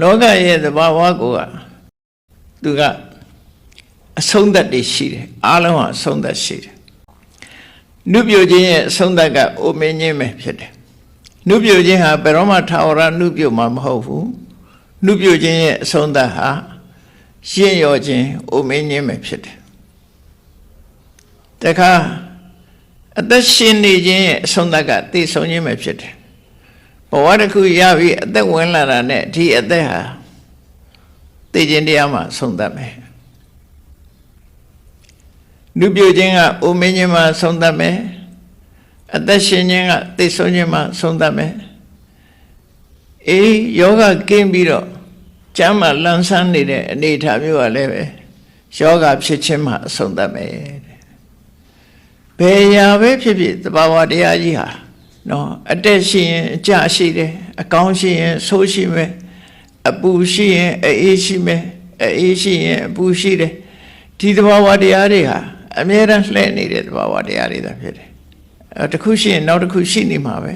လောကရဲ့သဘာဝကိုသူကအဆုံးသတ်တည်ရှိတယ်အားလုံးကအဆုံးသတ်ရှိတယ်နုပြိုခြင်းရဲ့အဆုံးသတ်ကအိုမင်းခြင်းပဲဖြစ်တယ်နုပြိုခြင်းဟာဘယ်တော့မှထာဝရနုပြိုမှာမဟုတ်ဘူးနုပြိုခြင်းရဲ့အဆုံးသတ်ဟာရှင်းရောခြင်းအိုမင်းခြင်းပဲဖြစ်တယ်တခါအသက်ရှင်နေခြင်းရဲ့အဆုံးသတ်ကသိဆုံးခြင်းပဲဖြစ်တယ်ဘဝတစ်ခုရပြီးအသက်ဝင်လာတာနဲ့ဒီအသက်ဟာသိခြင်းတရားမှာဆုံးသတ်မယ်နုပြိုခြင်းကအိုမင်းခြင်းမှာဆုံးသတ်မယ်အသက်ရှင်ခြင်းကသိဆုံးခြင်းမှာဆုံးသတ်မယ်ယောဂကင်းပြီးတော့ကျမ်းမှာလန်းဆန်းနေတဲ့အနေအထားမျိုးကလည်းပဲယောဂဖြစ်ခြင်းမှာအဆုံးသတ်မယ်ဘယ်ရာပဲဖြစ်ဖြစ်သဘာဝတရားကြီးဟာနော်အတက်ရှိရင်အကျရှိတယ်အကောင်းရှိရင်ဆိုးရှိမယ်အပူရှိရင်အေးရှိမယ်အေးရှိရင်အပူရှိတယ်ဒီသဘာဝတရားတွေဟာအမြဲတမ်းလှည့်နေတဲ့သဘာဝတရားတွေသာဖြစ်တယ်တခုရှိရင်နောက်တစ်ခုရှိနေမှာပဲ